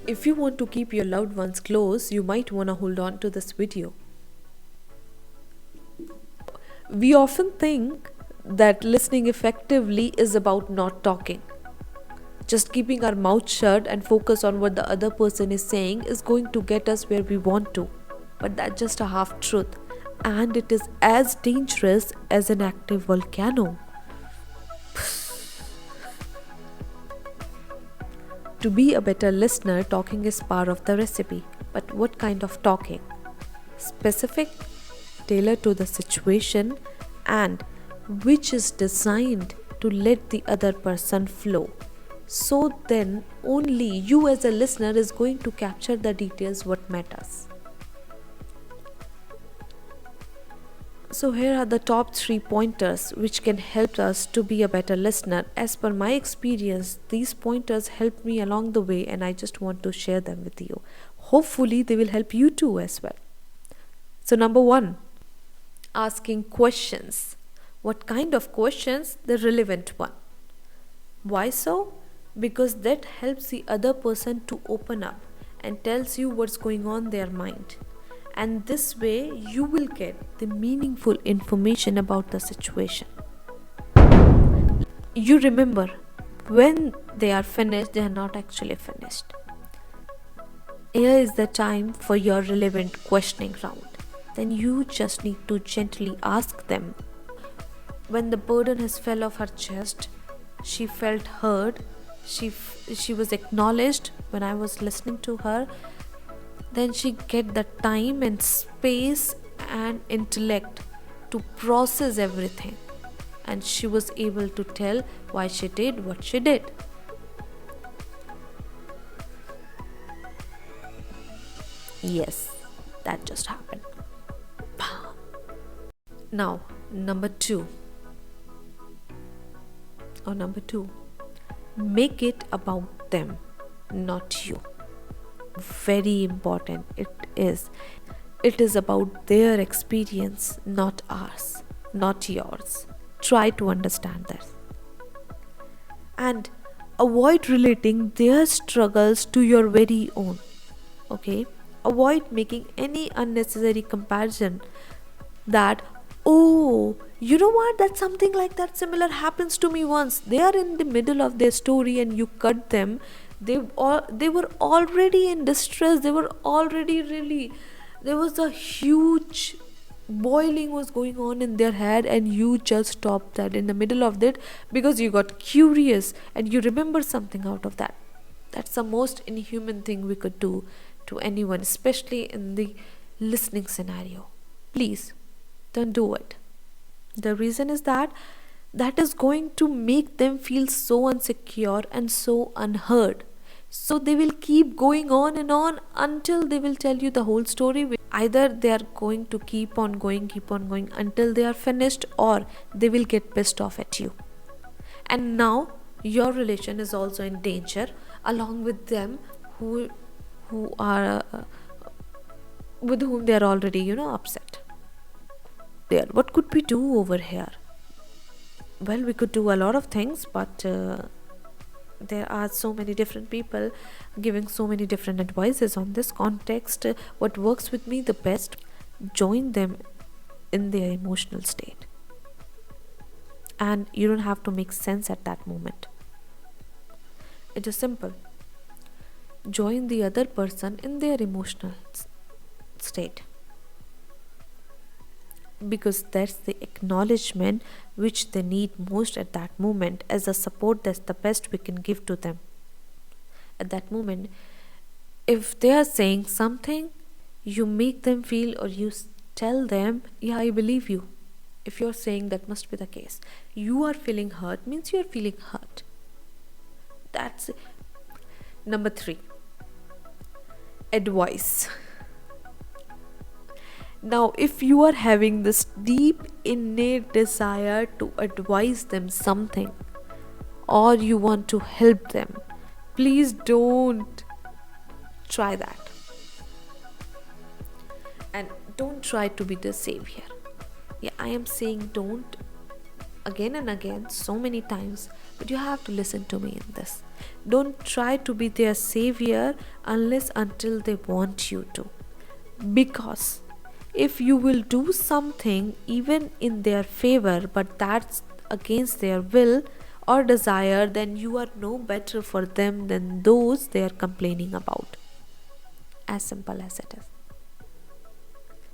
If you want to keep your loved ones close, you might want to hold on to this video. We often think that listening effectively is about not talking. Just keeping our mouth shut and focus on what the other person is saying is going to get us where we want to. But that's just a half truth, and it is as dangerous as an active volcano. To be a better listener, talking is part of the recipe. But what kind of talking? Specific, tailored to the situation, and which is designed to let the other person flow. So then only you as a listener is going to capture the details what matters. So here are the top 3 pointers which can help us to be a better listener. As per my experience, these pointers helped me along the way and I just want to share them with you. Hopefully they will help you too as well. So number 1, asking questions. What kind of questions? The relevant one. Why so? Because that helps the other person to open up and tells you what's going on in their mind. And this way you will get the meaningful information about the situation. You remember, when they are finished, they are not actually finished. Here is the time for your relevant questioning round. Then you just need to gently ask them. When the burden has fell off her chest, she felt heard, she was acknowledged when I was listening to her, then she get the time and space and intellect to process everything, and she was able to tell why she did what she did. Yes, that just happened. Now, number 2, make it about them, not you. Very important it is. It is about their experience, not ours, not yours. Try to understand that. And avoid relating their struggles to your very own. Okay? Avoid making any unnecessary comparison that, oh, you know what, that something like that similar happens to me once. They are in the middle of their story and you cut them. They were already in distress. They were already really, there was a huge boiling was going on in their head, and you just stopped that in the middle of that because you got curious and you remember something out of that. That's the most inhuman thing we could do to anyone, especially in the listening scenario. Please don't do it. The reason is that is going to make them feel so insecure and so unheard. So they will keep going on and on until they will tell you the whole story. Either they are going to keep on going until they are finished, or they will get pissed off at you. And now your relation is also in danger along with them who are with whom they are already upset. There, what could we do over here? Well, we could do a lot of things, but there are so many different people giving so many different advices on this context. What works with me the best? Join them in their emotional state, and you don't have to make sense at that moment. It is simple. Join the other person in their emotional state, because that's the acknowledgement which they need most at that moment. As a support, that's the best we can give to them at that moment. If they are saying something, you make them feel, or you tell them, yeah, I believe you. If you're saying that must be the case, you are feeling hurt, means you are feeling hurt. That's it. Number 3, advice. Now, if you are having this deep innate desire to advise them something, or you want to help them, please don't try that. And don't try to be the savior. Yeah, I am saying don't again and again, so many times, but you have to listen to me in this. Don't try to be their savior unless until they want you to. Because if you will do something even in their favor, but that's against their will or desire, then you are no better for them than those they are complaining about. As simple as it is.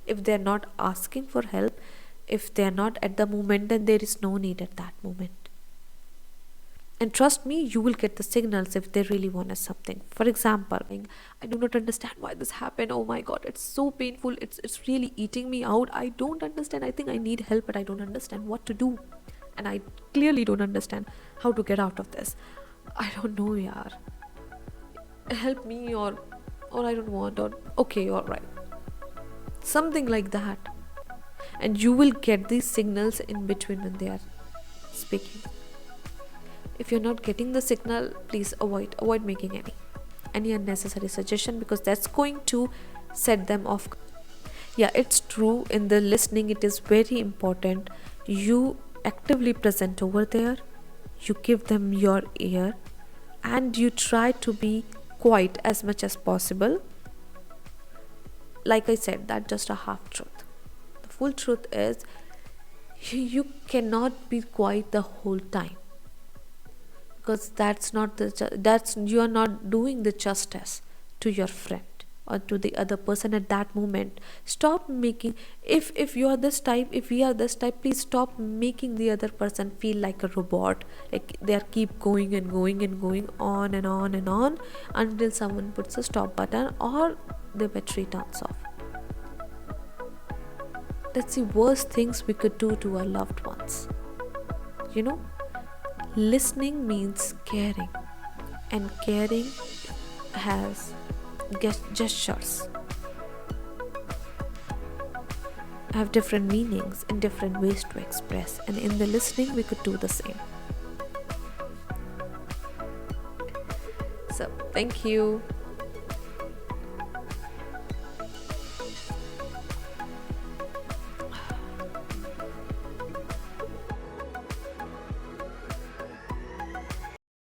If they're not asking for help, if they're not at the moment, then there is no need at that moment. And trust me, you will get the signals if they really want something. For example, I do not understand why this happened. Oh my god, it's so painful. It's really eating me out. I don't understand. I think I need help, but I don't understand what to do. And I clearly don't understand how to get out of this. I don't know, yaar. Help me, or I don't want, or okay, alright. Something like that. And you will get these signals in between when they are speaking. If you're not getting the signal, please avoid making any unnecessary suggestion, because that's going to set them off. Yeah, it's true, in the listening it is very important you actively present over there, you give them your ear, and you try to be quiet as much as possible. Like I said, that's just a half truth. The full truth is you cannot be quiet the whole time, because that's you are not doing the justice to your friend or to the other person at that moment. Stop making, if you are this type, if we are this type, please stop making the other person feel like a robot, like they are keep going and going and going on and on and on until someone puts a stop button or the battery turns off. That's the worst things we could do to our loved ones. Listening means caring, and caring has gestures, have different meanings and different ways to express, and in the listening we could do the same. So thank you.